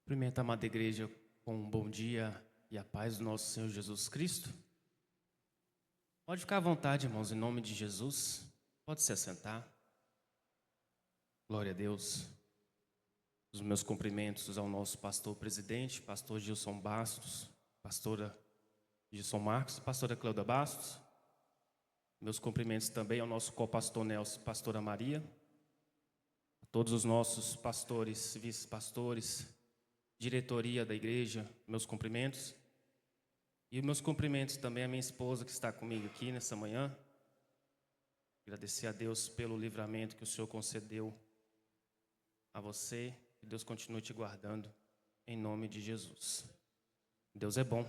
Cumprimento a amada igreja com um bom dia e a paz do nosso Senhor Jesus Cristo. Pode ficar à vontade, irmãos, em nome de Jesus. Pode se assentar. Glória a Deus. Os meus cumprimentos ao nosso pastor presidente, pastor Gilson Bastos, pastora Gilson Marcos, pastora Cleuda Bastos. Meus cumprimentos também ao nosso co-pastor Nelson, pastora Maria. A todos os nossos pastores, vice-pastores, diretoria da igreja, meus cumprimentos. E meus cumprimentos também à minha esposa que está comigo aqui nessa manhã. Agradecer a Deus pelo livramento que o Senhor concedeu a você. Que Deus continue te guardando em nome de Jesus. Deus é bom.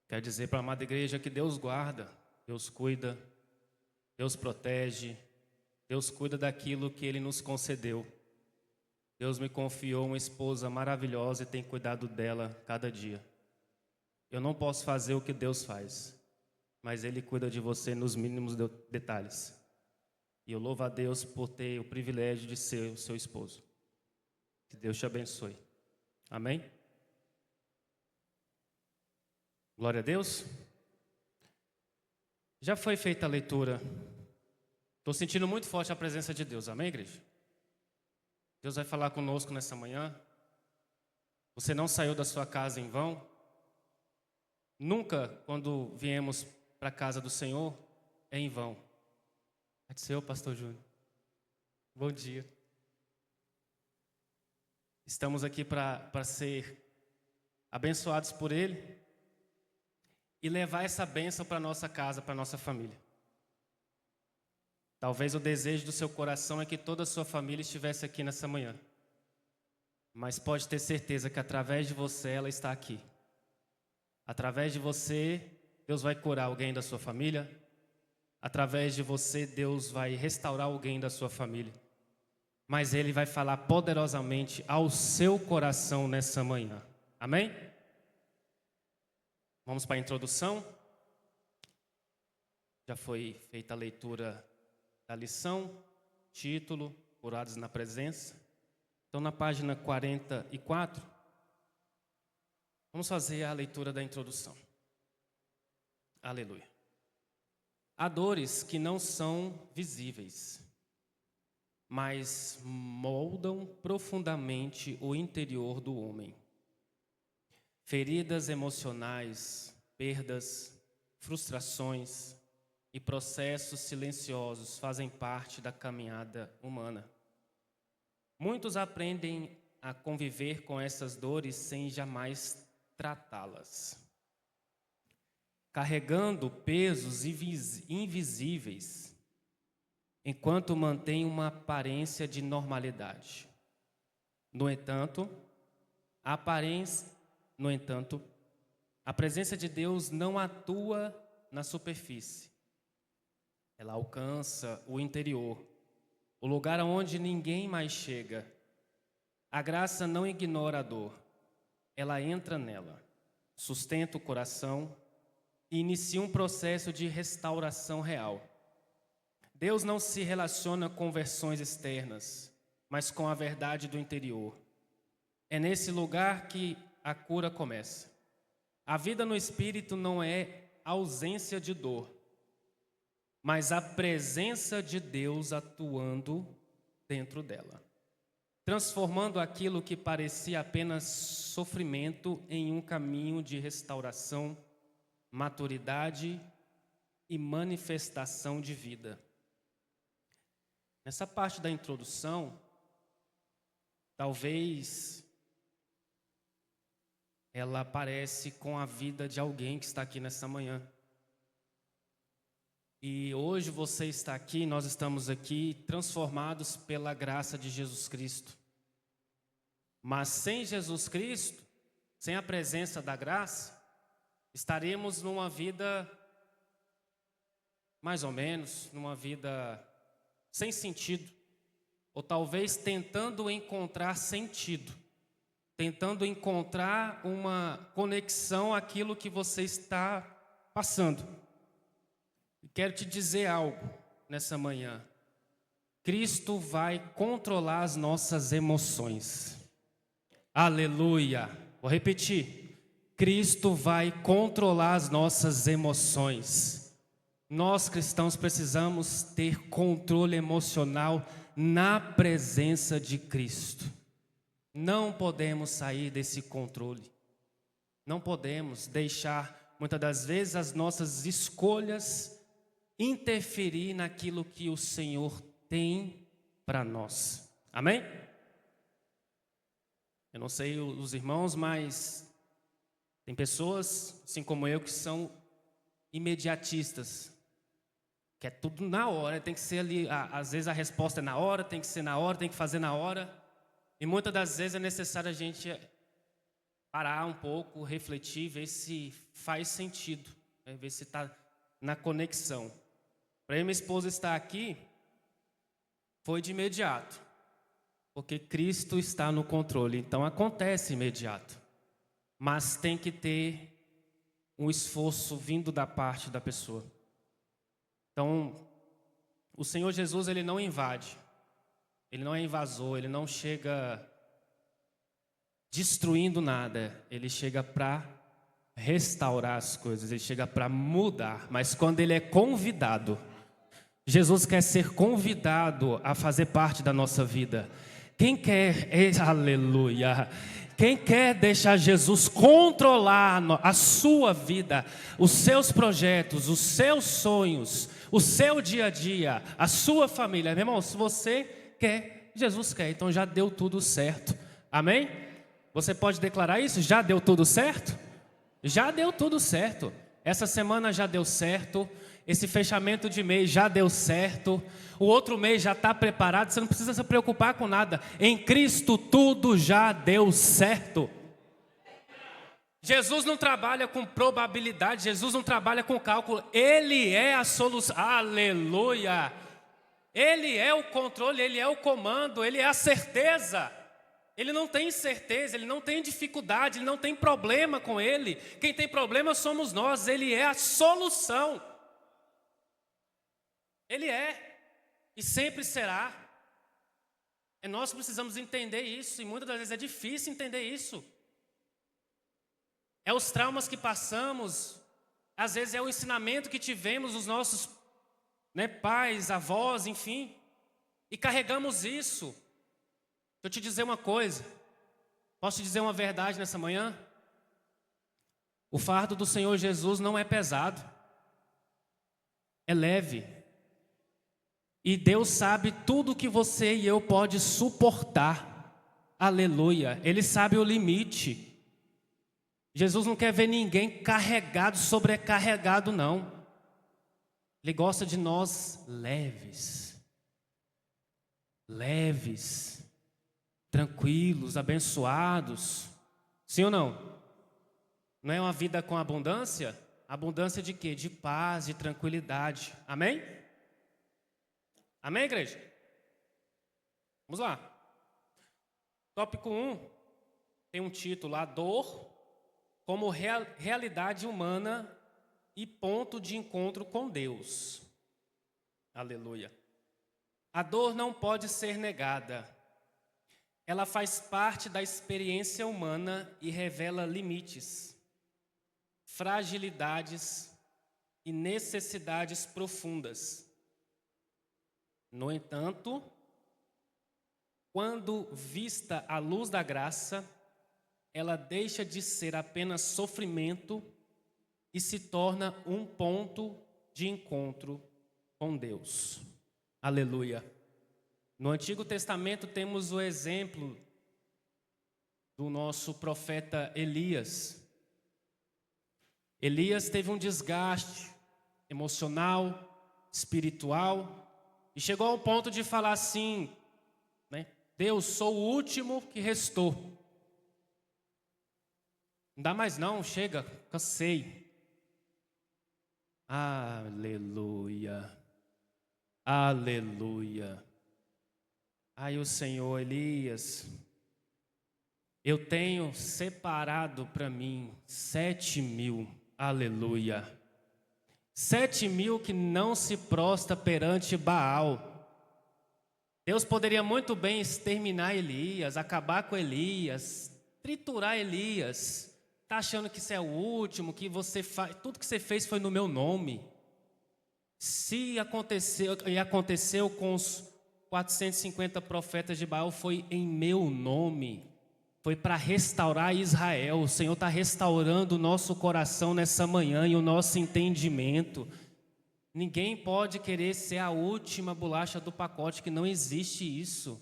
Quero dizer para a amada igreja que Deus guarda, Deus cuida, Deus protege, Deus cuida daquilo que Ele nos concedeu. Deus me confiou uma esposa maravilhosa e tem cuidado dela cada dia. Eu não posso fazer o que Deus faz, mas Ele cuida de você nos mínimos detalhes. E eu louvo a Deus por ter o privilégio de ser o seu esposo. Que Deus te abençoe. Amém? Glória a Deus. Já foi feita a leitura. Estou sentindo muito forte a presença de Deus. Amém, igreja? Deus vai falar conosco nessa manhã. Você não saiu da sua casa em vão. Nunca, quando viemos para a casa do Senhor, é em vão. É do Senhor, pastor Júnior. Bom dia. Estamos aqui para ser abençoados por Ele e levar essa bênção para a nossa casa, para a nossa família. Talvez o desejo do seu coração é que toda a sua família estivesse aqui nessa manhã. Mas pode ter certeza que através de você ela está aqui. Através de você, Deus vai curar alguém da sua família. Através de você, Deus vai restaurar alguém da sua família. Mas Ele vai falar poderosamente ao seu coração nessa manhã. Amém? Vamos para a introdução. Já foi feita a leitura da lição, título, Curados na Presença. Então, na página 44, vamos fazer a leitura da introdução. Aleluia. Há dores que não são visíveis, mas moldam profundamente o interior do homem. Feridas emocionais, perdas, frustrações e processos silenciosos fazem parte da caminhada humana. Muitos aprendem a conviver com essas dores sem jamais tratá-las, carregando pesos invisíveis, enquanto mantêm uma aparência de normalidade. No entanto, a presença de Deus não atua na superfície. Ela alcança o interior, o lugar aonde ninguém mais chega. A graça não ignora a dor. Ela entra nela, sustenta o coração e inicia um processo de restauração real. Deus não se relaciona com versões externas, mas com a verdade do interior. É nesse lugar que a cura começa. A vida no Espírito não é ausência de dor, mas a presença de Deus atuando dentro dela, transformando aquilo que parecia apenas sofrimento em um caminho de restauração, maturidade e manifestação de vida. Nessa parte da introdução, talvez ela aparece com a vida de alguém que está aqui nessa manhã. E hoje você está aqui, nós estamos aqui transformados pela graça de Jesus Cristo. Mas sem Jesus Cristo, sem a presença da graça, estaremos numa vida, mais ou menos, numa vida sem sentido. Ou talvez tentando encontrar sentido. Tentando encontrar uma conexão àquilo que você está passando. E quero te dizer algo nessa manhã. Cristo vai controlar as nossas emoções. Aleluia. Vou repetir. Cristo vai controlar as nossas emoções. Nós cristãos precisamos ter controle emocional na presença de Cristo. Não podemos sair desse controle. Não podemos deixar, muitas das vezes, as nossas escolhas interferir naquilo que o Senhor tem para nós. Amém? Eu não sei os irmãos, mas tem pessoas, assim como eu, que são imediatistas. Que é tudo na hora, tem que ser ali, às vezes a resposta é na hora, tem que ser na hora, tem que fazer na hora. E muitas das vezes é necessário a gente parar um pouco, refletir, ver se faz sentido, né? Ver se está na conexão. Para minha esposa estar aqui, foi de imediato, porque Cristo está no controle, então acontece imediato. Mas tem que ter um esforço vindo da parte da pessoa. Então, o Senhor Jesus, Ele não invade, Ele não é invasor, Ele não chega destruindo nada, Ele chega para restaurar as coisas, Ele chega para mudar. Mas quando Ele é convidado, Jesus quer ser convidado a fazer parte da nossa vida. Quem quer, aleluia, quem quer deixar Jesus controlar a sua vida, os seus projetos, os seus sonhos, o seu dia a dia, a sua família, meu irmão, se você quer, Jesus quer, então já deu tudo certo, amém? Você pode declarar isso? Já deu tudo certo? Já deu tudo certo. Essa semana já deu certo. Esse fechamento de mês já deu certo. O outro mês já está preparado. Você não precisa se preocupar com nada. Em Cristo tudo já deu certo. Jesus não trabalha com probabilidade. Jesus não trabalha com cálculo. Ele é a solução. Aleluia. Ele é o controle, Ele é o comando, Ele é a certeza. Ele não tem incerteza, Ele não tem dificuldade, Ele não tem problema com Ele. Quem tem problema somos nós, Ele é a solução. Ele é e sempre será. E nós precisamos entender isso, e muitas das vezes é difícil entender isso. É os traumas que passamos, às vezes é o ensinamento que tivemos dos nossos pais, avós, enfim, e carregamos isso. Deixa eu te dizer uma coisa, posso te dizer uma verdade nessa manhã? O fardo do Senhor Jesus não é pesado, é leve. E Deus sabe tudo que você e eu pode suportar, aleluia, Ele sabe o limite. Jesus não quer ver ninguém carregado, sobrecarregado não. Ele gosta de nós leves, tranquilos, abençoados. Sim ou não? Não é uma vida com abundância? Abundância de quê? De paz, de tranquilidade. Amém? Amém, igreja? Vamos lá. Tópico 1 tem um título lá: dor como realidade humana e ponto de encontro com Deus. Aleluia. A dor não pode ser negada. Ela faz parte da experiência humana e revela limites, fragilidades e necessidades profundas. No entanto, quando vista à luz da graça, ela deixa de ser apenas sofrimento e se torna um ponto de encontro com Deus. Aleluia. No Antigo Testamento temos o exemplo do nosso profeta Elias. Elias teve um desgaste emocional, espiritual, e chegou ao ponto de falar assim, Deus, sou o último que restou. Não dá mais não, chega, cansei. Aleluia, aleluia. Aí o Senhor, Elias, eu tenho separado para mim 7.000, aleluia. 7.000 que não se prostra perante Baal. Deus poderia muito bem exterminar Elias, acabar com Elias, triturar Elias. Está achando que isso é o último, que você faz, tudo que você fez foi no meu nome. Se aconteceu, e aconteceu com os 450 profetas de Baal, foi em meu nome. Foi para restaurar Israel. O Senhor está restaurando o nosso coração nessa manhã e o nosso entendimento. Ninguém pode querer ser a última bolacha do pacote, que não existe isso.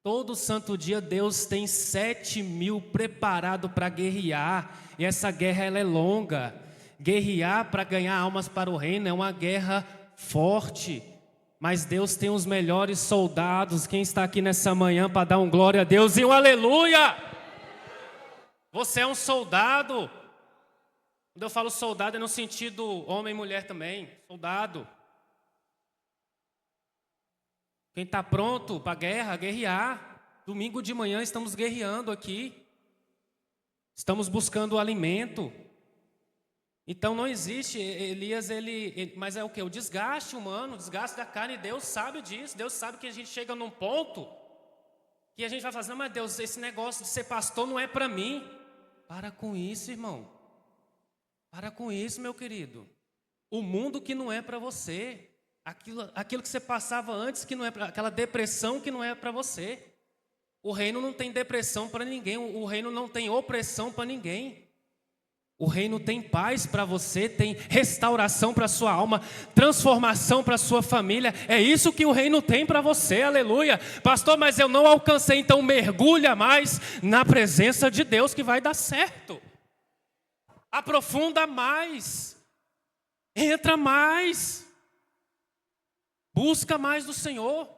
Todo santo dia Deus tem 7.000 preparado para guerrear. E essa guerra ela é longa. Guerrear para ganhar almas para o reino é uma guerra forte. Mas Deus tem os melhores soldados. Quem está aqui nessa manhã para dar um glória a Deus e um aleluia? Você é um soldado. Quando eu falo soldado é no sentido homem e mulher também. Soldado. Quem está pronto para a guerra, guerrear. Domingo de manhã estamos guerreando aqui. Estamos buscando o alimento. Então não existe, Elias, mas é o que? O desgaste humano, o desgaste da carne, Deus sabe disso. Deus sabe que a gente chega num ponto que a gente vai fazer, mas Deus, esse negócio de ser pastor não é para mim. Para com isso, irmão. Para com isso, meu querido. O mundo que não é para você. Aquilo que você passava antes, que não é aquela depressão que não é para você. O reino não tem depressão para ninguém. O reino não tem opressão para ninguém. O reino tem paz para você, tem restauração para a sua alma, transformação para a sua família. É isso que o reino tem para você, aleluia. Pastor, mas eu não alcancei, então mergulha mais na presença de Deus que vai dar certo. Aprofunda mais, entra mais, busca mais do Senhor.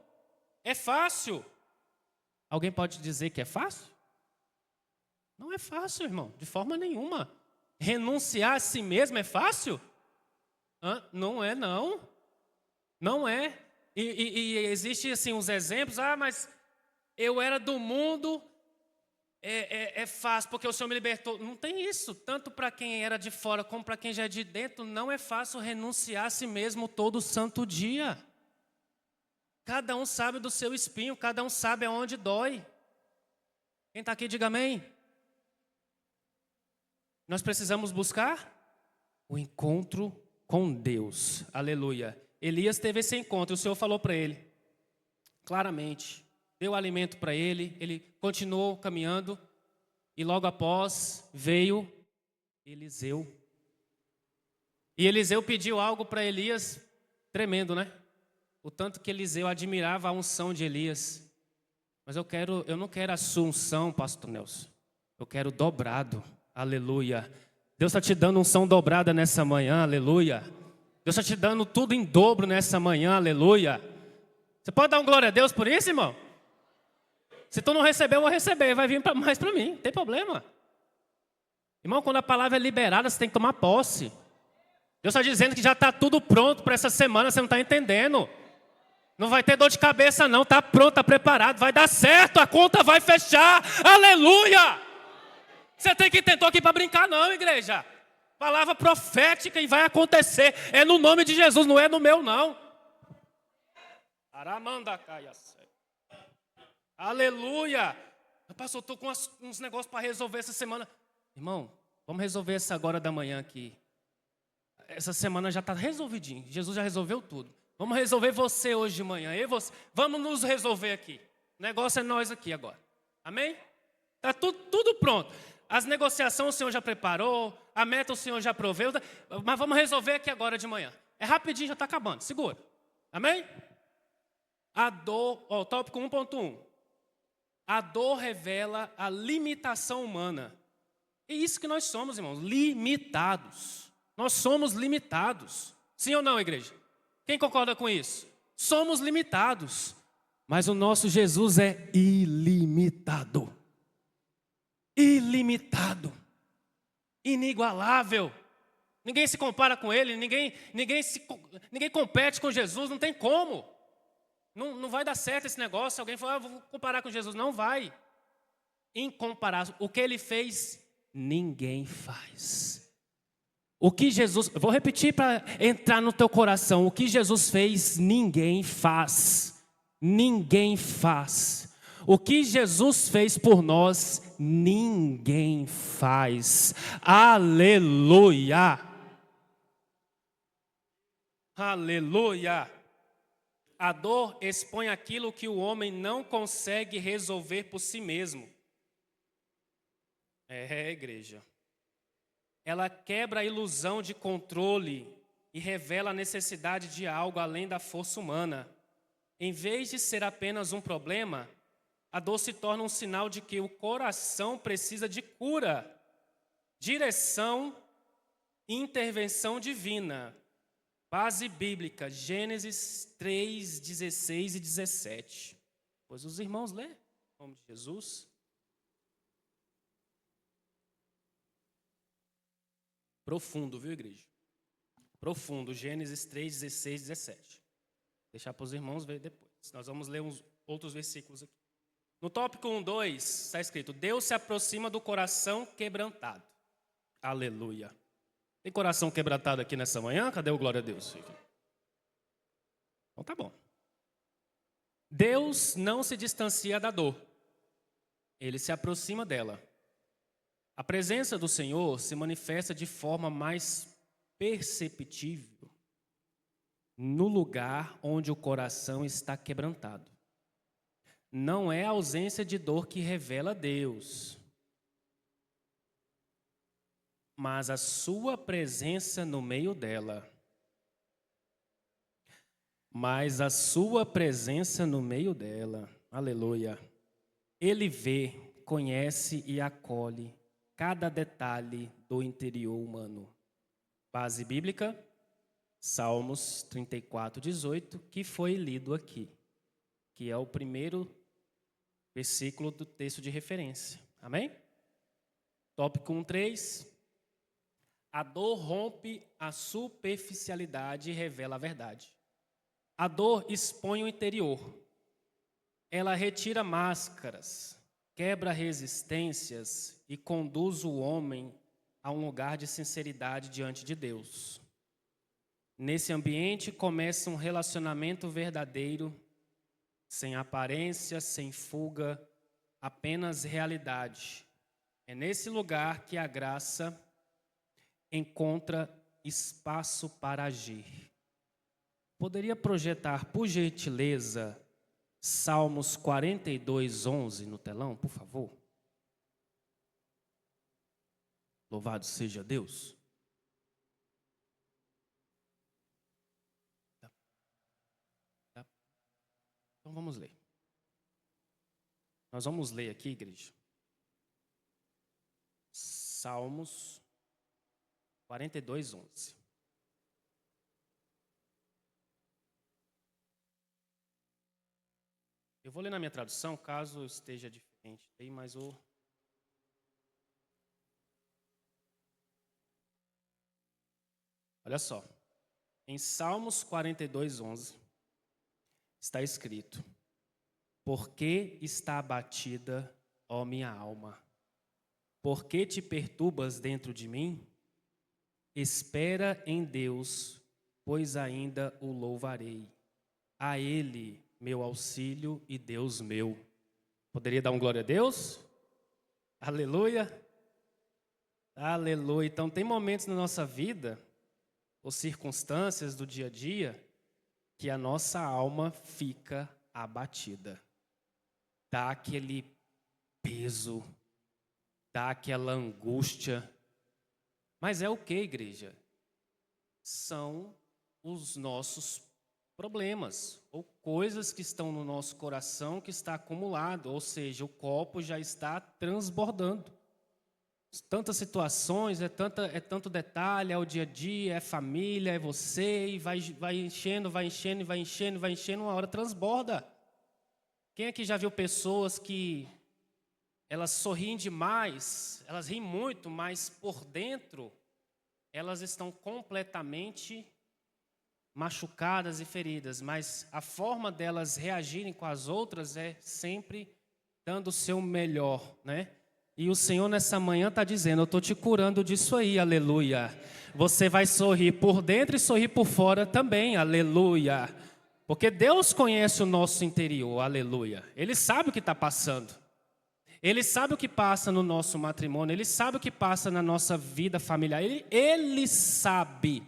É fácil. Alguém pode dizer que é fácil? Não é fácil, irmão, de forma nenhuma. Renunciar a si mesmo é fácil? Não é, não. Não é. E existe assim uns exemplos. Mas eu era do mundo, é fácil, porque o Senhor me libertou. Não tem isso. Tanto para quem era de fora como para quem já é de dentro, não é fácil renunciar a si mesmo todo santo dia. Cada um sabe do seu espinho, cada um sabe aonde dói. Quem está aqui, diga amém. Nós precisamos buscar o encontro com Deus. Aleluia. Elias teve esse encontro. O Senhor falou para ele, claramente. Deu alimento para ele. Ele continuou caminhando. E logo após veio Eliseu. E Eliseu pediu algo para Elias tremendo, né? O tanto que Eliseu admirava a unção de Elias. Mas eu não quero a sua unção, pastor Nelson. Eu quero dobrado. Aleluia. Deus está te dando unção dobrada nessa manhã, aleluia. Deus está te dando tudo em dobro nessa manhã, aleluia. Você pode dar um glória a Deus por isso, irmão? Se tu não receber, eu vou receber, vai vir mais para mim, não tem problema. Irmão, quando a palavra é liberada, você tem que tomar posse. Deus está dizendo que já está tudo pronto para essa semana, você não está entendendo. Não vai ter dor de cabeça não, está pronto, está preparado, vai dar certo, a conta vai fechar, aleluia. Você tem que entender aqui para brincar não, igreja. Palavra profética e vai acontecer. É no nome de Jesus, não é no meu não. Aleluia. Pastor, eu estou com uns negócios para resolver essa semana. Irmão, vamos resolver essa agora da manhã aqui. Essa semana já está resolvidinho. Jesus já resolveu tudo. Vamos resolver você hoje de manhã. Eu e você. Vamos nos resolver aqui. O negócio é nós aqui agora. Amém? Está tudo pronto. As negociações o Senhor já preparou, a meta o Senhor já proveu, mas vamos resolver aqui agora de manhã. É rapidinho, já está acabando, segura. Amém? A dor, tópico 1.1. A dor revela a limitação humana. É isso que nós somos, irmãos, limitados. Nós somos limitados. Sim ou não, igreja? Quem concorda com isso? Somos limitados, mas o nosso Jesus é ilimitado. Ilimitado, inigualável. Ninguém se compara com ele, ninguém compete com Jesus, não tem como. Não vai dar certo esse negócio. Alguém fala, vou comparar com Jesus. Não vai. Incomparável. O que ele fez, ninguém faz. O que Jesus, vou repetir para entrar no teu coração. O que Jesus fez, ninguém faz. Ninguém faz. O que Jesus fez por nós, ninguém faz. Aleluia! Aleluia! A dor expõe aquilo que o homem não consegue resolver por si mesmo. Igreja. Ela quebra a ilusão de controle e revela a necessidade de algo além da força humana. Em vez de ser apenas um problema, a dor se torna um sinal de que o coração precisa de cura, direção e intervenção divina. Base bíblica, Gênesis 3, 16 e 17. Pois os irmãos lê, em nome de Jesus. Profundo, viu, igreja? Profundo, Gênesis 3, 16 e 17. Deixar para os irmãos ver depois. Nós vamos ler uns outros versículos aqui. No tópico 1, 2, está escrito: Deus se aproxima do coração quebrantado. Aleluia. Tem coração quebrantado aqui nessa manhã? Cadê o glória a Deus? Então tá bom. Deus não se distancia da dor. Ele se aproxima dela. A presença do Senhor se manifesta de forma mais perceptível no lugar onde o coração está quebrantado. Não é a ausência de dor que revela Deus, mas a sua presença no meio dela. Aleluia. Ele vê, conhece e acolhe cada detalhe do interior humano. Base bíblica, Salmos 34, 18, que foi lido aqui, que é o primeiro versículo do texto de referência. Amém? Tópico 1, 3. A dor rompe a superficialidade e revela a verdade. A dor expõe o interior. Ela retira máscaras, quebra resistências e conduz o homem a um lugar de sinceridade diante de Deus. Nesse ambiente começa um relacionamento verdadeiro, sem aparência, sem fuga, apenas realidade. É nesse lugar que a graça encontra espaço para agir. Poderia projetar, por gentileza, Salmos 42, 11 no telão, por favor? Louvado seja Deus. Então vamos ler. Nós vamos ler aqui, igreja. Salmos 42, 11. Eu vou ler na minha tradução, caso esteja diferente aí, mas o... Olha só, em Salmos 42, 11, está escrito: Por que está abatida, ó minha alma? Por que te perturbas dentro de mim? Espera em Deus, pois ainda o louvarei. A Ele, meu auxílio e Deus meu. Poderia dar um glória a Deus? Aleluia. Aleluia. Então tem momentos na nossa vida, ou circunstâncias do dia a dia, que a nossa alma fica abatida. Dá aquele peso, dá aquela angústia. Mas é o que, igreja? São os nossos problemas, ou coisas que estão no nosso coração que está acumulado, ou seja, o copo já está transbordando. Tantas situações, é tanto detalhe, é o dia a dia, é família, é você, e vai enchendo, uma hora transborda. Quem aqui já viu pessoas que elas sorriem demais, elas riem muito, mas por dentro elas estão completamente machucadas e feridas, mas a forma delas reagirem com as outras é sempre dando o seu melhor, né? E o Senhor nessa manhã está dizendo: eu estou te curando disso aí, aleluia. Você vai sorrir por dentro e sorrir por fora também, aleluia. Porque Deus conhece o nosso interior, aleluia. Ele sabe o que está passando. Ele sabe o que passa no nosso matrimônio. Ele sabe o que passa na nossa vida familiar. Ele sabe.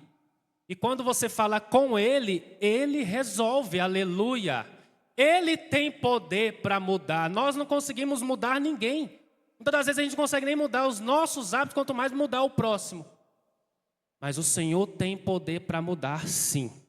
E quando você fala com Ele, Ele resolve, aleluia. Ele tem poder para mudar. Nós não conseguimos mudar ninguém. Muitas das vezes a gente não consegue nem mudar os nossos hábitos, quanto mais mudar o próximo. Mas o Senhor tem poder para mudar, sim.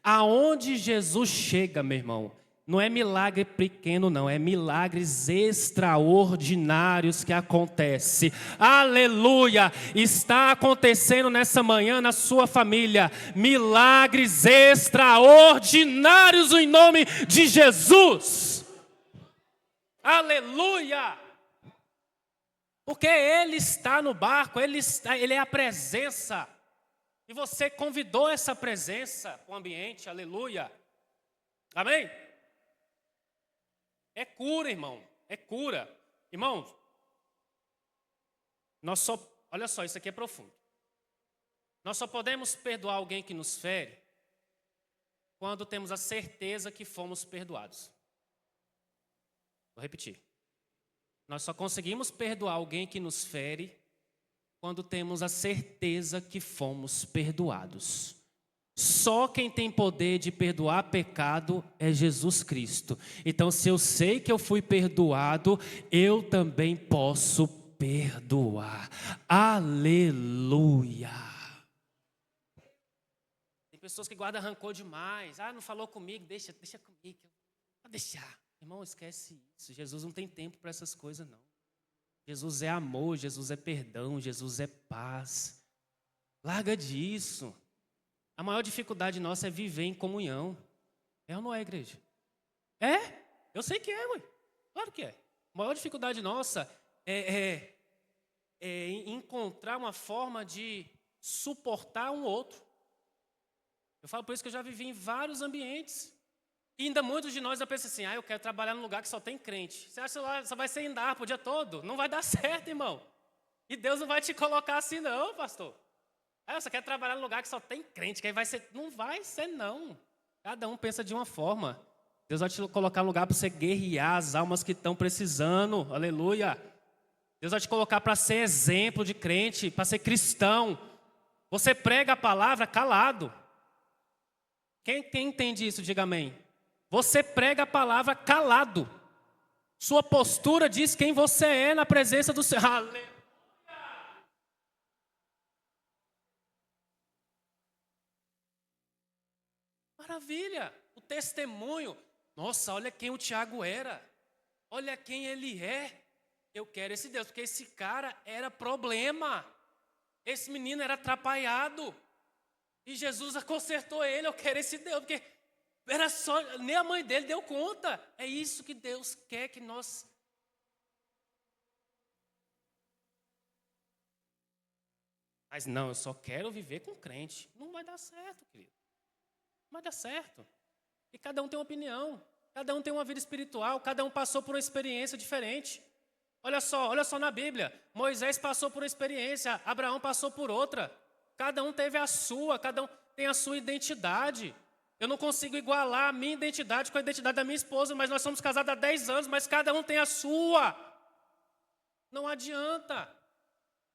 Aonde Jesus chega, meu irmão, não é milagre pequeno, não, é milagres extraordinários que acontecem. Aleluia! Está acontecendo nessa manhã na sua família, milagres extraordinários em nome de Jesus. Aleluia! Porque Ele está no barco, Ele é a presença. E você convidou essa presença para o ambiente, aleluia. Amém? É cura, irmão, é cura. Irmão, olha só, isso aqui é profundo. Nós só podemos perdoar alguém que nos fere quando temos a certeza que fomos perdoados. Vou repetir. Nós só conseguimos perdoar alguém que nos fere quando temos a certeza que fomos perdoados. Só quem tem poder de perdoar pecado é Jesus Cristo. Então, se eu sei que eu fui perdoado, eu também posso perdoar. Aleluia! Tem pessoas que guardam rancor demais. Não falou comigo, deixa comigo. Pode deixar. Irmão, esquece isso. Jesus não tem tempo para essas coisas, não. Jesus é amor, Jesus é perdão, Jesus é paz. Larga disso. A maior dificuldade nossa é viver em comunhão. É ou não é, igreja? É? Eu sei que é, ué. Claro que é. A maior dificuldade nossa é encontrar uma forma de suportar um outro. Eu falo por isso que eu já vivi em vários ambientes. E ainda muitos de nós já pensam assim, eu quero trabalhar num lugar que só tem crente. Você acha que só vai ser andar o dia todo? Não vai dar certo, irmão. E Deus não vai te colocar assim não, pastor. Você quer trabalhar num lugar que só tem crente, que aí vai ser... Não vai ser não. Cada um pensa de uma forma. Deus vai te colocar num lugar para você guerrear as almas que estão precisando. Aleluia. Deus vai te colocar para ser exemplo de crente, para ser cristão. Você prega a palavra calado. Quem entende isso, diga amém. Você prega a palavra calado. Sua postura diz quem você é na presença do Senhor. Aleluia. Maravilha. O testemunho. Nossa, olha quem o Tiago era. Olha quem ele é. Eu quero esse Deus, porque esse cara era problema. Esse menino era atrapalhado. E Jesus consertou ele. Eu quero esse Deus, porque... Era só, nem a mãe dele deu conta. É isso que Deus quer que nós... Mas não, eu só quero viver com crente. Não vai dar certo, querido. Não vai dar certo. E cada um tem uma opinião. Cada um tem uma vida espiritual. Cada um passou por uma experiência diferente. Olha só na Bíblia. Moisés passou por uma experiência. Abraão passou por outra. Cada um teve a sua. Cada um tem a sua identidade. Eu não consigo igualar a minha identidade com a identidade da minha esposa, mas nós somos casados há 10 anos, mas cada um tem a sua. Não adianta.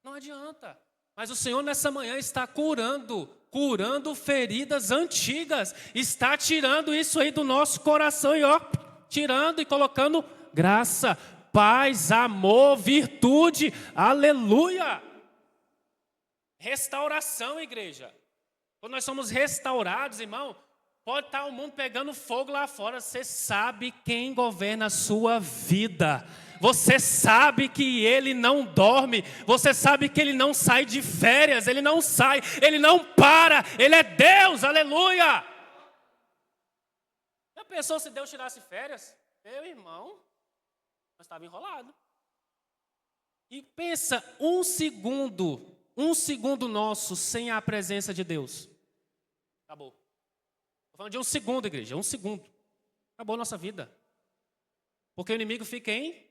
Não adianta. Mas o Senhor nessa manhã está curando feridas antigas. Está tirando isso aí do nosso coração e tirando e colocando graça, paz, amor, virtude. Aleluia. Restauração, igreja. Quando nós somos restaurados, irmão, pode estar o mundo pegando fogo lá fora. Você sabe quem governa a sua vida. Você sabe que Ele não dorme. Você sabe que Ele não sai de férias. Ele não sai, Ele não para. Ele é Deus, aleluia. Já pensou se Deus tirasse férias? Meu irmão, nós estávamos enrolados. E pensa, um segundo nosso sem a presença de Deus. Acabou. Estou falando de um segundo, igreja, um segundo. Acabou a nossa vida. Porque o inimigo fica em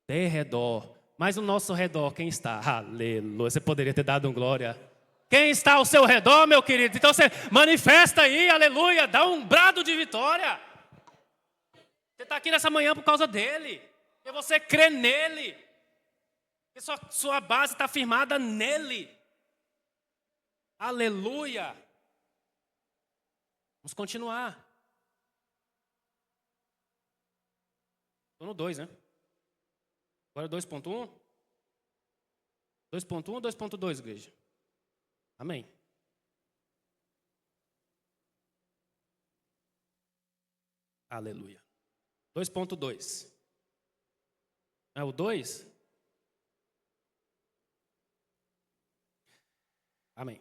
derredor. Mas no nosso redor, quem está? Aleluia. Você poderia ter dado um glória. Quem está ao seu redor, meu querido? Então você manifesta aí, aleluia, dá um brado de vitória. Você está aqui nessa manhã por causa dele. Porque você crê nele. Porque sua base está firmada nele. Aleluia. Vamos continuar. Estou no 2, né? Agora 2.1. 2.1 ou 2.2, igreja? Amém. Aleluia. 2.2. É o 2? Amém.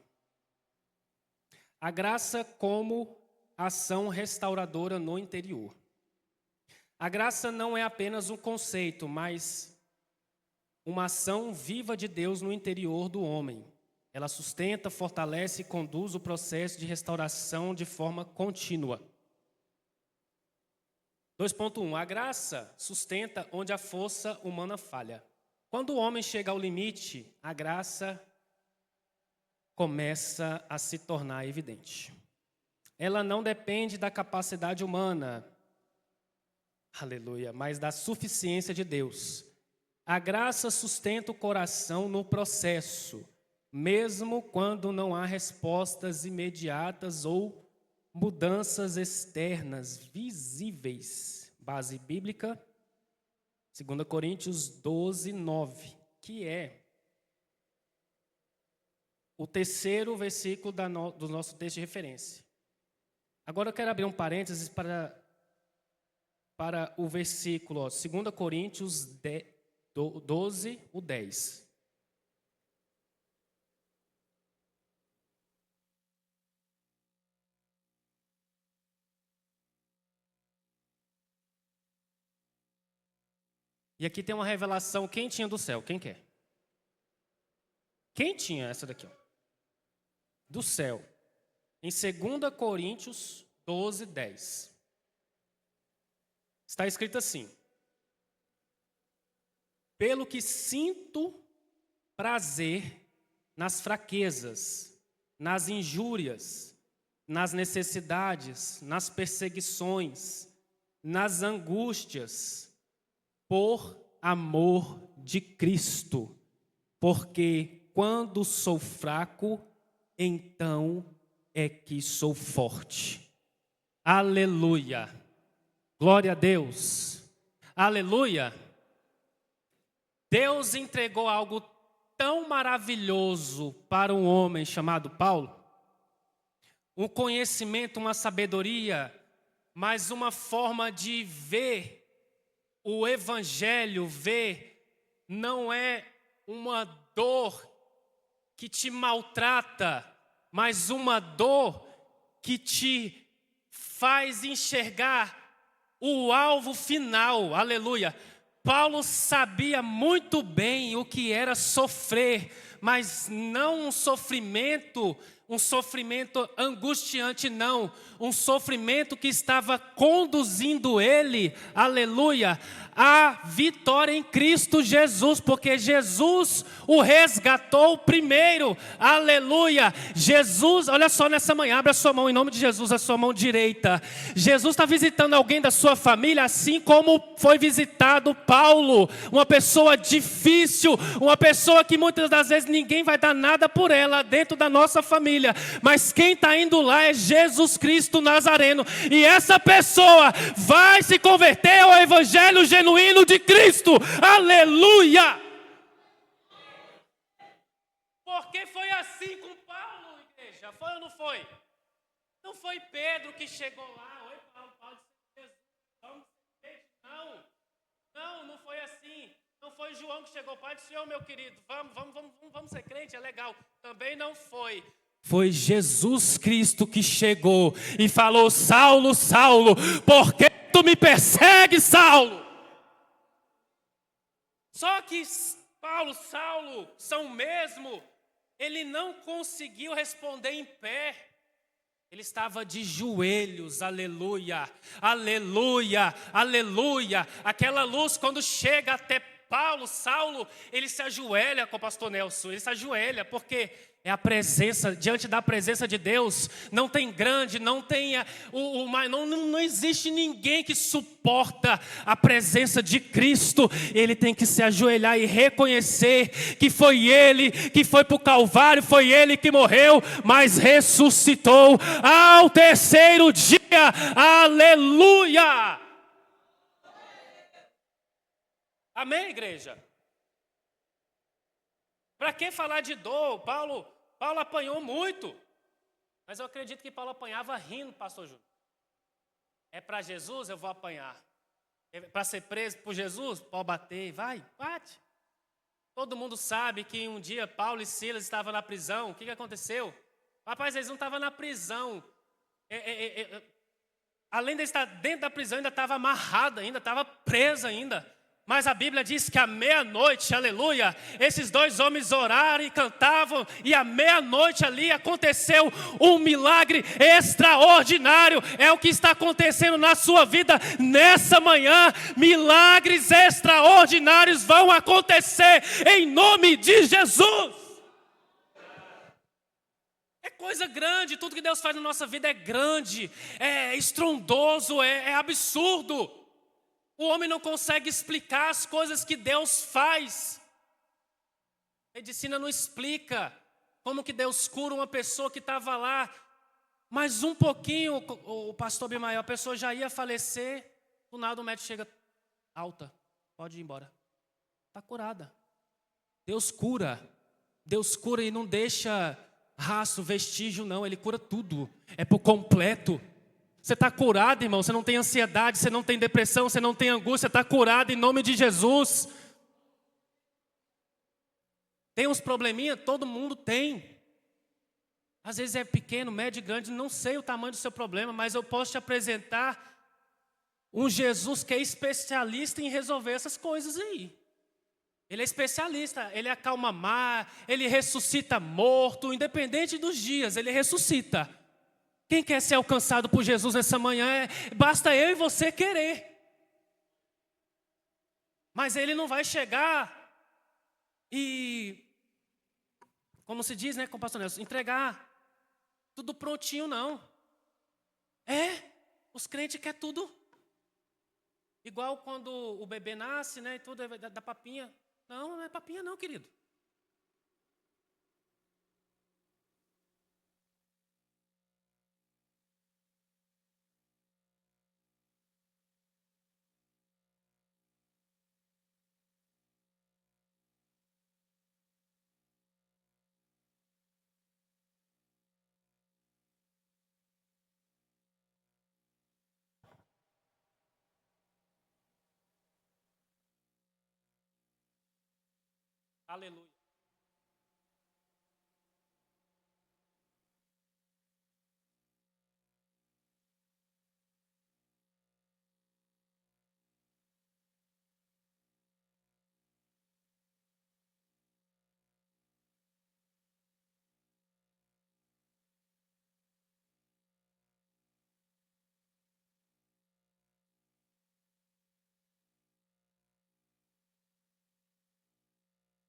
A graça como ação restauradora no interior. A graça não é apenas um conceito, mas uma ação viva de Deus no interior do homem. Ela sustenta, fortalece e conduz o processo de restauração de forma contínua. 2.1. A graça sustenta onde a força humana falha. Quando o homem chega ao limite, a graça começa a se tornar evidente. Ela não depende da capacidade humana, aleluia, mas da suficiência de Deus. A graça sustenta o coração no processo, mesmo quando não há respostas imediatas ou mudanças externas visíveis. Base bíblica, 2 Coríntios 12, 9, que é o terceiro versículo do nosso texto de referência. Agora eu quero abrir um parênteses para o versículo, 2 Coríntios 12, o 10. E aqui tem uma revelação quentinha do céu. Quem quer? Quem tinha essa daqui? Ó? Do céu. Em 2 Coríntios 12, 10. Está escrito assim: pelo que sinto prazer nas fraquezas, nas injúrias, nas necessidades, nas perseguições, nas angústias, por amor de Cristo, porque quando sou fraco, então é que sou forte. Aleluia. Glória a Deus. Aleluia. Deus entregou algo tão maravilhoso para um homem chamado Paulo. Um conhecimento, uma sabedoria, mas uma forma de ver o evangelho, não é uma dor que te maltrata, mas uma dor que te faz enxergar o alvo final, aleluia. Paulo sabia muito bem o que era sofrer, mas não um sofrimento angustiante, não. Um sofrimento que estava conduzindo ele, aleluia, à vitória em Cristo Jesus, porque Jesus o resgatou primeiro, aleluia. Jesus, olha só nessa manhã, abra a sua mão em nome de Jesus, a sua mão direita. Jesus está visitando alguém da sua família, assim como foi visitado Paulo, uma pessoa difícil, uma pessoa que muitas das vezes ninguém vai dar nada por ela dentro da nossa família, mas quem está indo lá é Jesus Cristo Nazareno, e essa pessoa vai se converter ao evangelho genuíno de Cristo, aleluia. Porque foi assim com Paulo, igreja, foi ou não foi? Não foi Pedro que chegou lá, oi Paulo, não foi assim. Não foi João que chegou, Pai do Senhor, meu querido, vamos ser crente, é legal. Também não foi. Foi Jesus Cristo que chegou e falou: Saulo, Saulo, por que tu me persegues, Saulo? Só que Saulo, São mesmo, ele não conseguiu responder em pé. Ele estava de joelhos, aleluia, aleluia, aleluia. Aquela luz quando chega até Saulo, ele se ajoelha com o pastor Nelson, ele se ajoelha porque é a presença, diante da presença de Deus, não tem grande, não tem, não existe ninguém que suporta a presença de Cristo. Ele tem que se ajoelhar e reconhecer que foi Ele que foi para o Calvário, foi Ele que morreu, mas ressuscitou ao terceiro dia, aleluia! Amém, igreja? Para que falar de dor? Paulo apanhou muito. Mas eu acredito que Paulo apanhava rindo, pastor Júnior. É para Jesus, eu vou apanhar. É para ser preso por Jesus, pode bater, vai, bate. Todo mundo sabe que um dia Paulo e Silas estavam na prisão. O que aconteceu? Rapaz, eles não estavam na prisão. Além de estar dentro da prisão, ainda estava amarrado, ainda estava preso ainda. Mas a Bíblia diz que à meia-noite, aleluia, esses dois homens oraram e cantavam, e à meia-noite ali aconteceu um milagre extraordinário. É o que está acontecendo na sua vida nessa manhã. Milagres extraordinários vão acontecer em nome de Jesus. É coisa grande, tudo que Deus faz na nossa vida é grande, é estrondoso, é absurdo. O homem não consegue explicar as coisas que Deus faz. A medicina não explica como que Deus cura uma pessoa que estava lá. Mas um pouquinho, o pastor Bimael, a pessoa já ia falecer. Do nada o médico chega, alta, pode ir embora. Está curada. Deus cura e não deixa rastro, vestígio não. Ele cura tudo, é por completo. Você está curado, irmão, você não tem ansiedade, você não tem depressão, você não tem angústia, você está curado em nome de Jesus. Tem uns probleminha? Todo mundo tem. Às vezes é pequeno, médio, grande, não sei o tamanho do seu problema, mas eu posso te apresentar um Jesus que é especialista em resolver essas coisas aí. Ele é especialista, ele acalma mar, ele ressuscita morto, independente dos dias, ele ressuscita. Quem quer ser alcançado por Jesus nessa manhã, basta eu e você querer. Mas ele não vai chegar e, como se diz, com o pastor Nelson, entregar tudo prontinho, não. Os crentes querem tudo. Igual quando o bebê nasce, e tudo é da papinha. Não é papinha não, querido. Aleluia.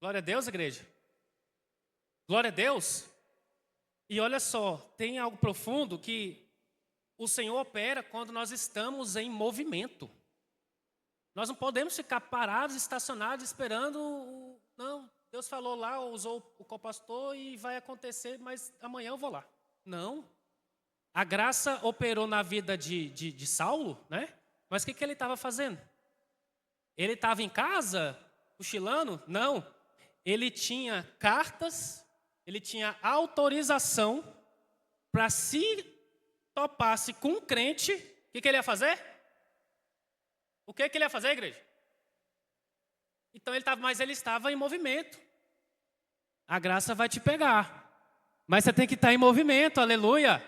Glória a Deus, igreja. Glória a Deus. E olha só, tem algo profundo que o Senhor opera quando nós estamos em movimento. Nós não podemos ficar parados, estacionados, esperando. Não, Deus falou lá, usou o copastor e vai acontecer, mas amanhã eu vou lá. Não. A graça operou na vida de Saulo, Mas o que ele estava fazendo? Ele estava em casa, cochilando? Não. Ele tinha cartas, ele tinha autorização para se topasse com um crente, o que ele ia fazer? O que ele ia fazer, igreja? Então mas ele estava em movimento. A graça vai te pegar. Mas você tem que estar em movimento, aleluia.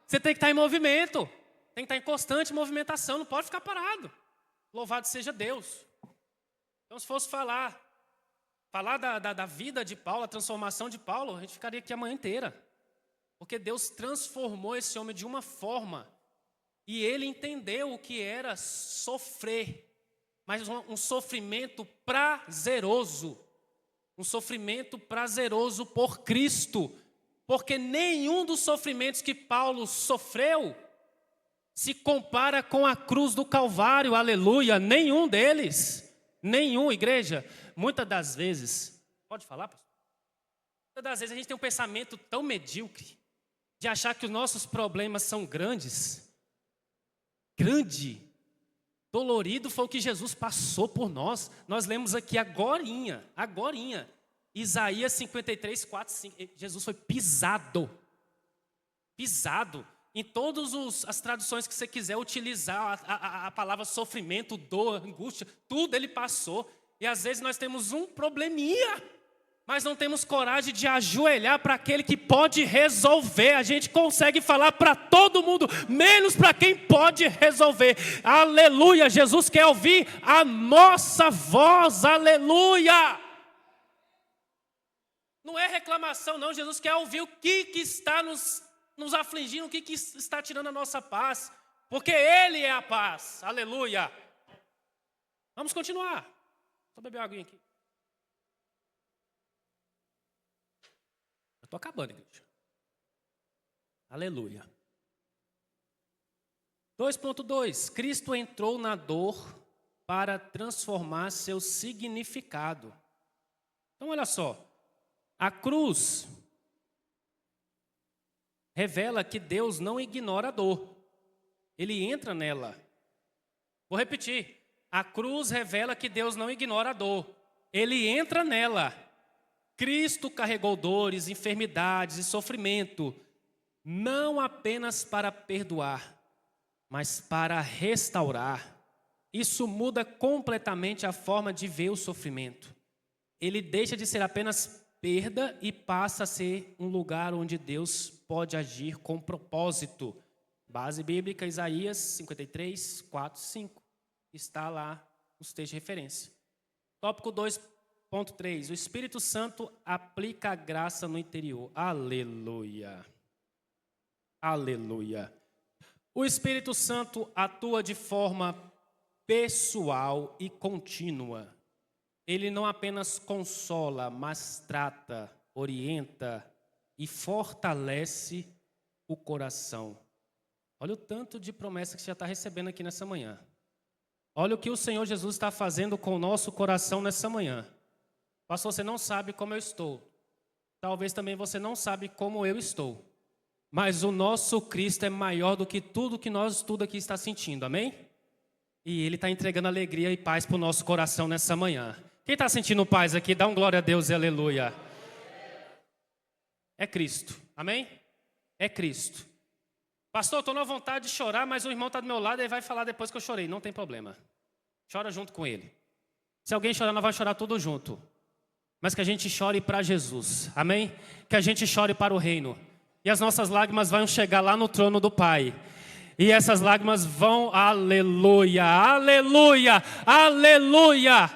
Você tem que estar em movimento. Tem que estar em constante movimentação, não pode ficar parado. Louvado seja Deus. Então se fosse falar da vida de Paulo, a transformação de Paulo, a gente ficaria aqui a manhã inteira. Porque Deus transformou esse homem de uma forma, e ele entendeu o que era sofrer. mas um sofrimento prazeroso. Um sofrimento prazeroso por Cristo. Porque nenhum dos sofrimentos que Paulo sofreu se compara com a cruz do Calvário, aleluia. Nenhum deles. Nenhum, igreja. Muitas das vezes, pode falar, pastor? Muitas das vezes a gente tem um pensamento tão medíocre de achar que os nossos problemas são grandes. Grande. Dolorido foi o que Jesus passou por nós. Nós lemos aqui agorinha. Isaías 53, 4, 5. Jesus foi pisado. Pisado. Em todas as traduções que você quiser utilizar, a palavra sofrimento, dor, angústia, tudo ele passou. E às vezes nós temos um probleminha, mas não temos coragem de ajoelhar para aquele que pode resolver. A gente consegue falar para todo mundo, menos para quem pode resolver. Aleluia, Jesus quer ouvir a nossa voz, aleluia. Não é reclamação não, Jesus quer ouvir o que está nos afligindo, o que está tirando a nossa paz. Porque Ele é a paz, aleluia. Vamos continuar. Só beber uma aguinha aqui. Eu estou acabando, igreja. Aleluia. 2.2. Cristo entrou na dor para transformar seu significado. Então, olha só. A cruz revela que Deus não ignora a dor. Ele entra nela. Vou repetir. A cruz revela que Deus não ignora a dor. Ele entra nela. Cristo carregou dores, enfermidades e sofrimento, não apenas para perdoar, mas para restaurar. Isso muda completamente a forma de ver o sofrimento. Ele deixa de ser apenas perda e passa a ser um lugar onde Deus pode agir com propósito. Base bíblica, Isaías 53, 4, 5. Está lá nos textos de referência. Tópico 2.3. O Espírito Santo aplica a graça no interior. Aleluia. Aleluia. O Espírito Santo atua de forma pessoal e contínua. Ele não apenas consola, mas trata, orienta e fortalece o coração. Olha o tanto de promessa que você já está recebendo aqui nessa manhã. Olha o que o Senhor Jesus está fazendo com o nosso coração nessa manhã. Pastor, você não sabe como eu estou. Talvez também você não sabe como eu estou. Mas o nosso Cristo é maior do que tudo que nós tudo aqui está sentindo, amém? E Ele está entregando alegria e paz para o nosso coração nessa manhã. Quem está sentindo paz aqui, dá um glória a Deus e aleluia. É Cristo, amém? É Cristo. Pastor, estou na vontade de chorar, mas o irmão está do meu lado e ele vai falar depois que eu chorei. Não tem problema. Chora junto com ele. Se alguém chorar, nós vamos chorar tudo junto. Mas que a gente chore para Jesus, amém? Que a gente chore para o reino. E as nossas lágrimas vão chegar lá no trono do Pai. E essas lágrimas vão, aleluia, aleluia, aleluia.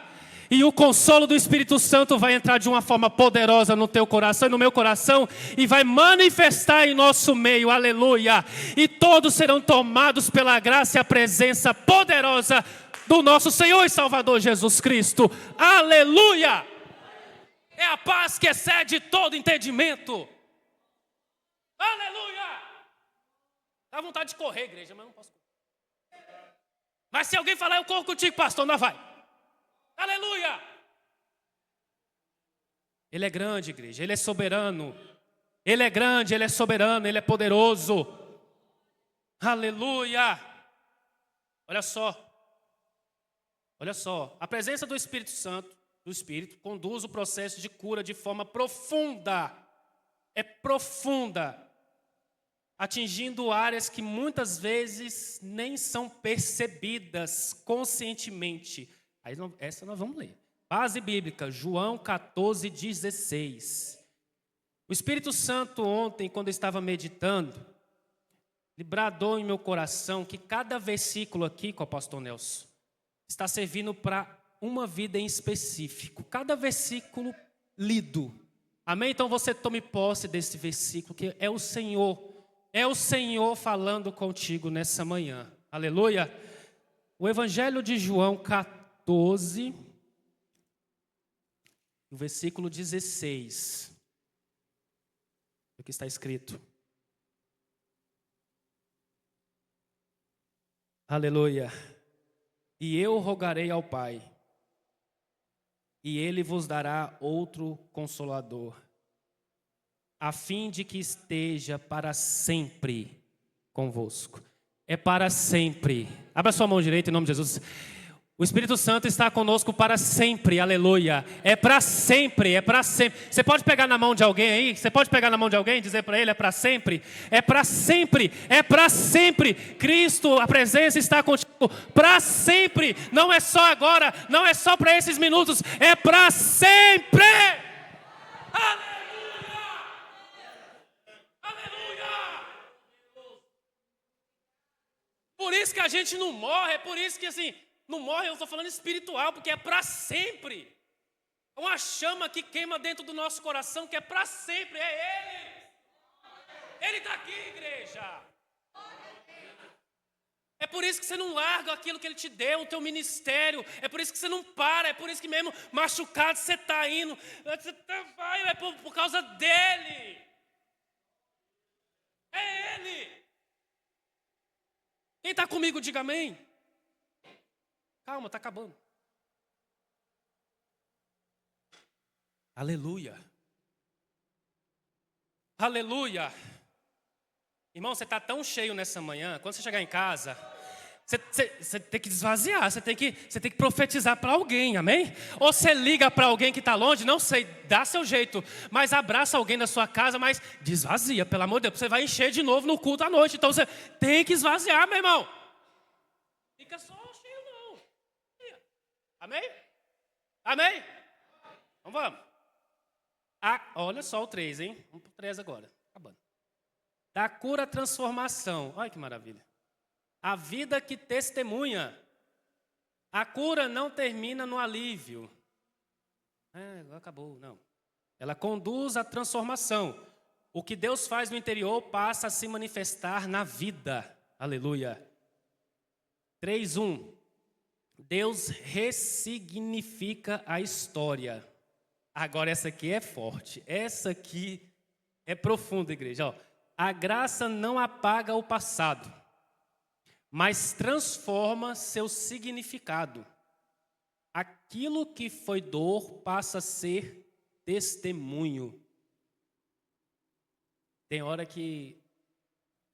E o consolo do Espírito Santo vai entrar de uma forma poderosa no teu coração e no meu coração. E vai manifestar em nosso meio, aleluia. E todos serão tomados pela graça e a presença poderosa do nosso Senhor e Salvador Jesus Cristo. Aleluia. É a paz que excede todo entendimento. Aleluia. Dá vontade de correr, igreja, mas não posso correr. Mas se alguém falar, eu corro contigo, pastor, não vai. Aleluia! Ele é grande, igreja, Ele é soberano. Ele é grande, Ele é soberano, Ele é poderoso. Aleluia! Olha só. Olha só. A presença do Espírito Santo, do Espírito, conduz o processo de cura de forma profunda. É profunda. Atingindo áreas que muitas vezes nem são percebidas conscientemente. Aí, essa nós vamos ler. Base bíblica, João 14, 16. O Espírito Santo ontem, quando eu estava meditando, ele bradou em meu coração que cada versículo aqui, com o pastor Nelson, está servindo para uma vida em específico. Cada versículo lido. Amém? Então você tome posse desse versículo, que é o Senhor falando contigo nessa manhã. Aleluia. O Evangelho de João 14, 14, o versículo 16. O que está escrito. Aleluia. E eu rogarei ao Pai, e Ele vos dará outro Consolador, a fim de que esteja para sempre convosco. É para sempre. Abra sua mão direita em nome de Jesus. O Espírito Santo está conosco para sempre, aleluia. É para sempre, é para sempre. Você pode pegar na mão de alguém aí? Você pode pegar na mão de alguém e dizer para ele, é para sempre? É para sempre, é para sempre. Cristo, a presença está contigo para sempre. Não é só agora, não é só para esses minutos, é para sempre. Aleluia! Aleluia! Por isso que a gente não morre, é por isso que assim... Não morre, eu estou falando espiritual, porque é para sempre. É uma chama que queima dentro do nosso coração, que é para sempre, é Ele. Ele está aqui, igreja. É por isso que você não larga aquilo que Ele te deu, o teu ministério. É por isso que você não para, é por isso que mesmo machucado você está indo. Você vai, é por causa dEle. É Ele. Quem está comigo, diga amém. Calma, está acabando. Aleluia. Aleluia. Irmão, você está tão cheio nessa manhã, quando você chegar em casa, você tem que desvaziar, você tem que profetizar para alguém, amém? Ou você liga para alguém que está longe, não sei, dá seu jeito, mas abraça alguém da sua casa, mas desvazia, pelo amor de Deus, você vai encher de novo no culto à noite, então você tem que esvaziar, meu irmão. Fica só cheio não. Amém? Amém? Então vamos. Olha só o 3, hein? Vamos para o 3 agora. Acabando. Da cura à transformação. Olha que maravilha. A vida que testemunha. A cura não termina no alívio. Acabou, não. Ela conduz à transformação. O que Deus faz no interior passa a se manifestar na vida. Aleluia. 3:1. Deus ressignifica a história. Agora essa aqui é forte. Essa aqui é profunda, igreja. Ó, a graça não apaga o passado, mas transforma seu significado. Aquilo que foi dor passa a ser testemunho. Tem hora que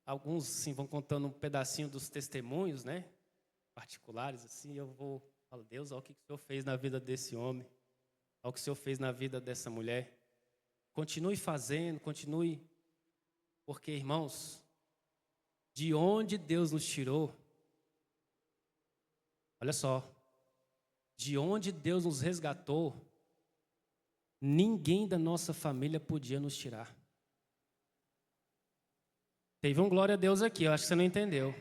alguns assim, vão contando um pedacinho dos testemunhos, né? Particulares, assim, eu falo, Deus, olha o que o Senhor fez na vida desse homem, olha o que o Senhor fez na vida dessa mulher. Continue fazendo, continue, porque, irmãos, de onde Deus nos tirou, olha só, de onde Deus nos resgatou, ninguém da nossa família podia nos tirar. Teve um glória a Deus aqui, eu acho que você não entendeu.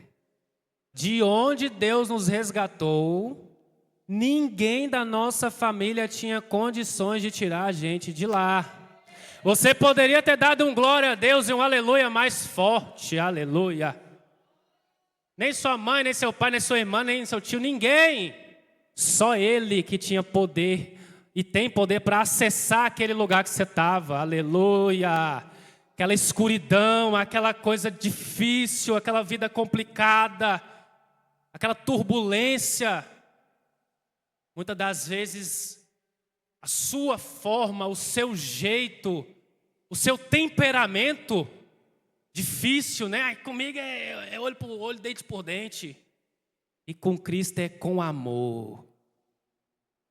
De onde Deus nos resgatou, ninguém da nossa família tinha condições de tirar a gente de lá. Você poderia ter dado um glória a Deus e um aleluia mais forte, aleluia. Nem sua mãe, nem seu pai, nem sua irmã, nem seu tio, ninguém. Só Ele que tinha poder e tem poder para acessar aquele lugar que você estava, aleluia. Aquela escuridão, aquela coisa difícil, aquela vida complicada, aquela turbulência. Muitas das vezes, a sua forma, o seu jeito, o seu temperamento difícil, né? Comigo é olho por olho, dente por dente. E com Cristo é com amor.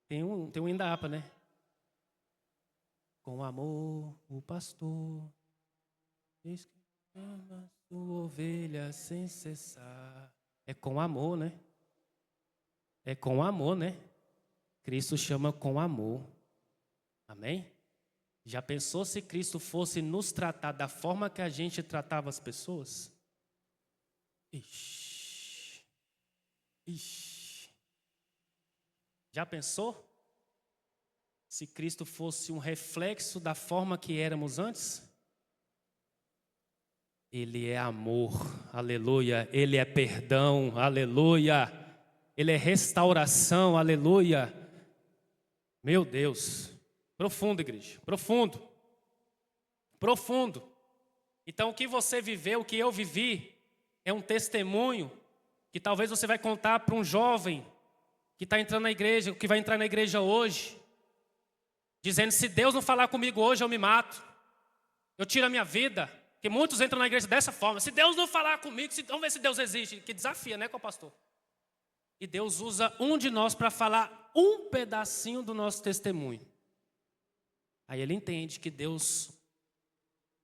Tem um Indapa, né? Com amor, o pastor diz que ama sua ovelha sem cessar. É com amor, né? É com amor, né? Cristo chama com amor. Amém? Já pensou se Cristo fosse nos tratar da forma que a gente tratava as pessoas? Ixi. Já pensou? Se Cristo fosse um reflexo da forma que éramos antes? Ele é amor, aleluia. Ele é perdão, aleluia. Ele é restauração, aleluia. Meu Deus, profundo, igreja, profundo, profundo. Então, o que você viveu, o que eu vivi, é um testemunho que talvez você vai contar para um jovem que está entrando na igreja, que vai entrar na igreja hoje, dizendo: se Deus não falar comigo hoje, eu me mato, eu tiro a minha vida. Porque muitos entram na igreja dessa forma: se Deus não falar comigo, vamos ver se Deus existe. Que desafia, né, com o pastor? E Deus usa um de nós para falar um pedacinho do nosso testemunho. Aí ele entende que Deus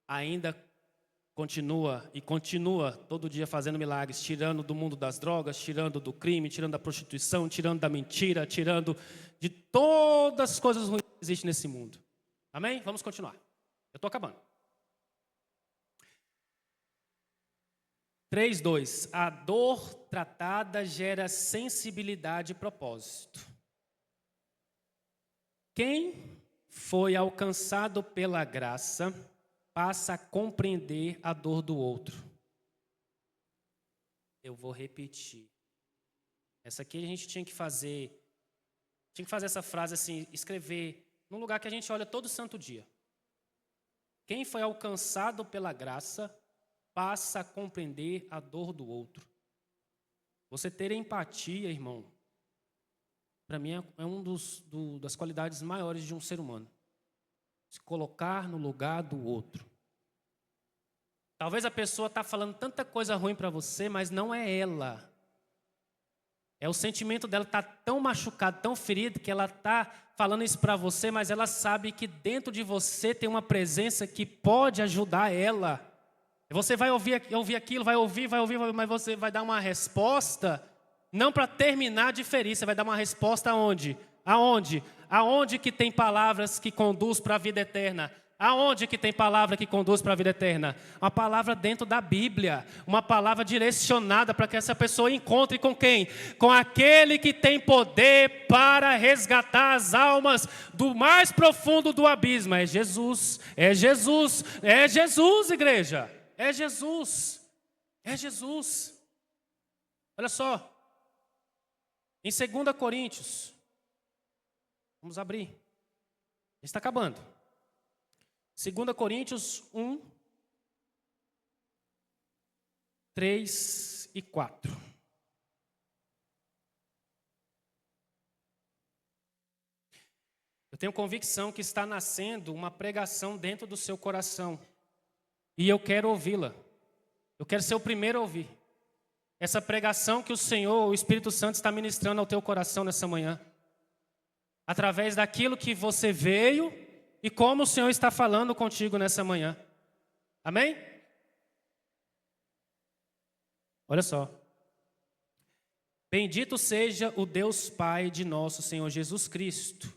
ainda continua todo dia fazendo milagres, tirando do mundo das drogas, tirando do crime, tirando da prostituição, tirando da mentira, tirando de todas as coisas ruins que existem nesse mundo. Amém? Vamos continuar. Eu estou acabando. 3:2. A dor tratada gera sensibilidade e propósito. Quem foi alcançado pela graça passa a compreender a dor do outro. Eu vou repetir. Essa aqui a gente tinha que fazer essa frase assim, escrever num lugar que a gente olha todo santo dia. Quem foi alcançado pela graça passa a compreender a dor do outro. Você ter empatia, irmão, para mim é das qualidades maiores de um ser humano. Se colocar no lugar do outro. Talvez a pessoa está falando tanta coisa ruim para você, mas não é ela. É o sentimento dela está tão machucado, tão ferido, que ela está falando isso para você, mas ela sabe que dentro de você tem uma presença que pode ajudar ela. Você vai ouvir aquilo, vai ouvir, mas você vai dar uma resposta, não para terminar de ferir, você vai dar uma resposta aonde? Aonde? Aonde que tem palavras que conduz para a vida eterna? Aonde que tem palavra que conduz para a vida eterna? Uma palavra dentro da Bíblia, uma palavra direcionada para que essa pessoa encontre com quem? Com aquele que tem poder para resgatar as almas do mais profundo do abismo. É Jesus, é Jesus, é Jesus, igreja. É Jesus, é Jesus. Olha só, em 2 Coríntios, vamos abrir, está acabando. 2 Coríntios 1, 3 e 4. Eu tenho convicção que está nascendo uma pregação dentro do seu coração. E eu quero ouvi-la. Eu quero ser o primeiro a ouvir. Essa pregação que o Senhor, o Espírito Santo, está ministrando ao teu coração nessa manhã. Através daquilo que você veio e como o Senhor está falando contigo nessa manhã. Amém? Olha só. Bendito seja o Deus Pai de nosso Senhor Jesus Cristo,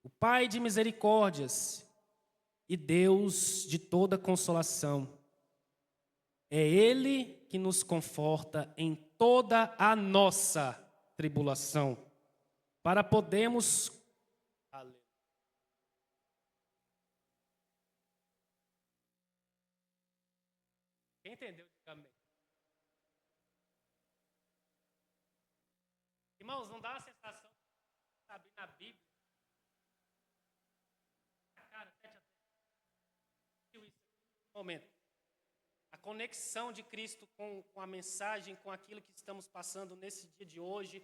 o Pai de misericórdias e Deus de toda consolação. É Ele que nos conforta em toda a nossa tribulação, para podermos... Quem entendeu? Amém. Irmãos, não dá a sensação de saber na Bíblia? Momento. A conexão de Cristo com a mensagem, com aquilo que estamos passando nesse dia de hoje,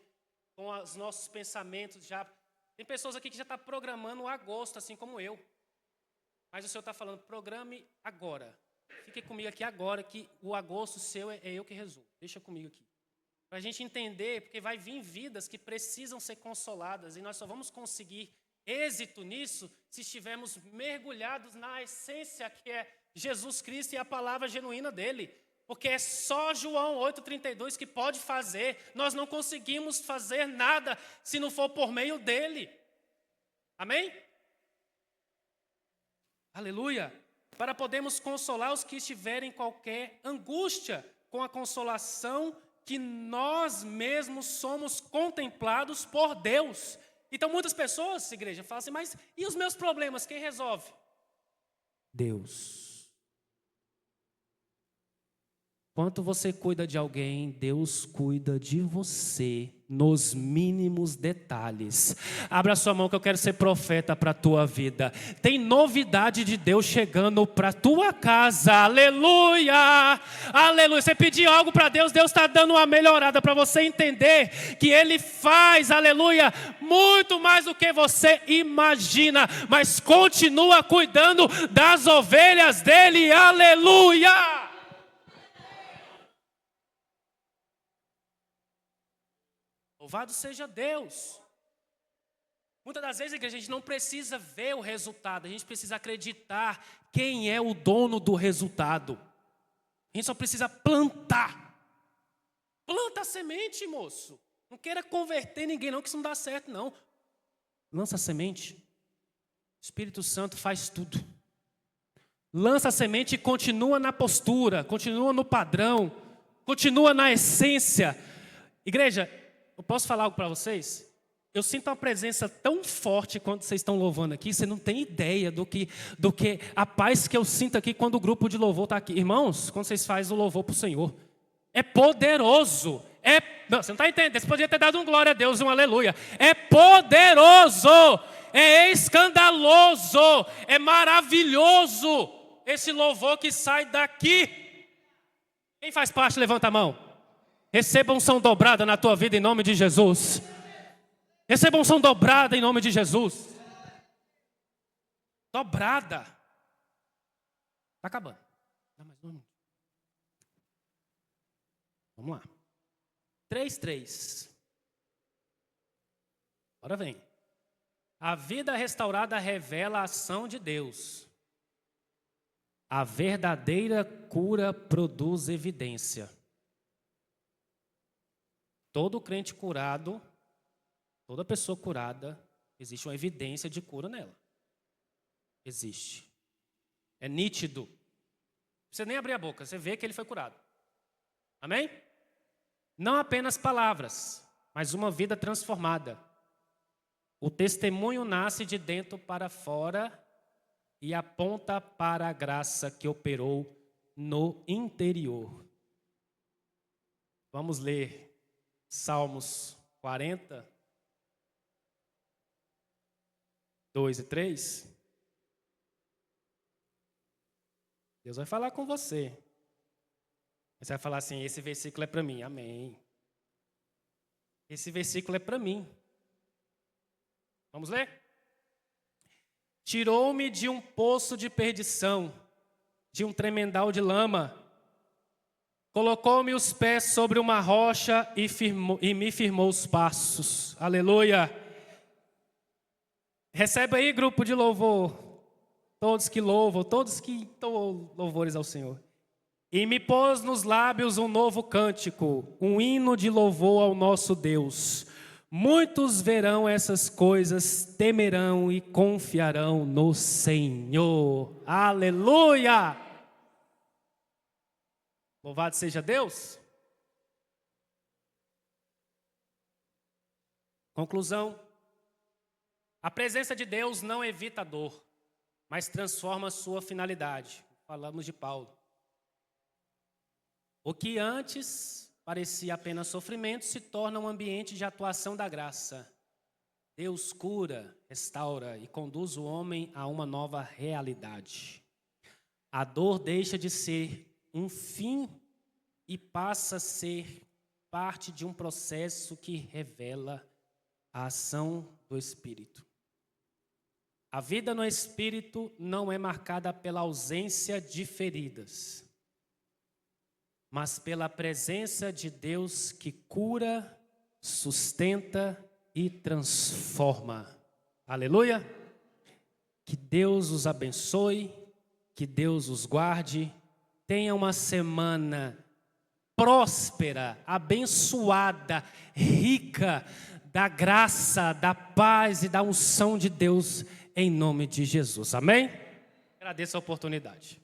com os nossos pensamentos já. Tem pessoas aqui que já estão programando o agosto, assim como eu. Mas o Senhor está falando, programe agora. Fique comigo aqui agora, que o agosto seu é eu que resolvo. Deixa comigo aqui. Para a gente entender, porque vai vir vidas que precisam ser consoladas, e nós só vamos conseguir êxito nisso se estivermos mergulhados na essência que é Jesus Cristo e a palavra genuína dele. Porque é só João 8,32 que pode fazer. Nós não conseguimos fazer nada se não for por meio dele. Amém? Aleluia. Para podermos consolar os que estiverem em qualquer angústia, com a consolação que nós mesmos somos contemplados por Deus. Então muitas pessoas, igreja, falam assim, mas e os meus problemas, quem resolve? Deus. Enquanto você cuida de alguém, Deus cuida de você nos mínimos detalhes. Abra sua mão que eu quero ser profeta para a tua vida. Tem novidade de Deus chegando para a tua casa. Aleluia! Aleluia! Você pediu algo para Deus, Deus está dando uma melhorada para você entender que Ele faz, aleluia, muito mais do que você imagina, mas continua cuidando das ovelhas dEle. Aleluia! Louvado seja Deus. Muitas das vezes, igreja, a gente não precisa ver o resultado, a gente precisa acreditar quem é o dono do resultado. A gente só precisa plantar. Planta a semente, moço. Não queira converter ninguém não, que isso não dá certo não. Lança a semente. O Espírito Santo faz tudo. Lança a semente e continua na postura, continua no padrão, continua na essência. Igreja, eu posso falar algo para vocês? Eu sinto uma presença tão forte quando vocês estão louvando aqui, você não tem ideia do que a paz que eu sinto aqui quando o grupo de louvor está aqui. Irmãos, quando vocês fazem o louvor para o Senhor, é poderoso. Não, você não está entendendo, você podia ter dado um glória a Deus, um aleluia. É poderoso, é escandaloso, é maravilhoso esse louvor que sai daqui. Quem faz parte, levanta a mão. Receba unção dobrada na tua vida em nome de Jesus. Receba unção dobrada em nome de Jesus. Dobrada. Está acabando. Dá mais um minuto. Vamos lá. 3:3. Agora vem. A vida restaurada revela a ação de Deus. A verdadeira cura produz evidência. Todo crente curado, toda pessoa curada, existe uma evidência de cura nela. Existe. É nítido. Não precisa nem abrir a boca, você vê que ele foi curado. Amém? Não apenas palavras, mas uma vida transformada. O testemunho nasce de dentro para fora e aponta para a graça que operou no interior. Vamos ler Salmos 40, 2 e 3. Deus vai falar com você. Você vai falar assim, esse versículo é para mim. Amém. Esse versículo é para mim. Vamos ler? Tirou-me de um poço de perdição, de um tremendal de lama. Colocou-me os pés sobre uma rocha e me firmou os passos. Aleluia. Recebe aí, grupo de louvor. Todos que louvam, todos que dão louvores ao Senhor. E me pôs nos lábios um novo cântico, um hino de louvor ao nosso Deus. Muitos verão essas coisas, temerão e confiarão no Senhor. Aleluia! Louvado seja Deus. Conclusão. A presença de Deus não evita a dor, mas transforma a sua finalidade. Falamos de Paulo. O que antes parecia apenas sofrimento se torna um ambiente de atuação da graça. Deus cura, restaura e conduz o homem a uma nova realidade. A dor deixa de ser um fim e passa a ser parte de um processo que revela a ação do Espírito. A vida no Espírito não é marcada pela ausência de feridas, mas pela presença de Deus que cura, sustenta e transforma. Aleluia! Que Deus os abençoe, que Deus os guarde. Tenha uma semana próspera, abençoada, rica da graça, da paz e da unção de Deus em nome de Jesus. Amém? Agradeço a oportunidade.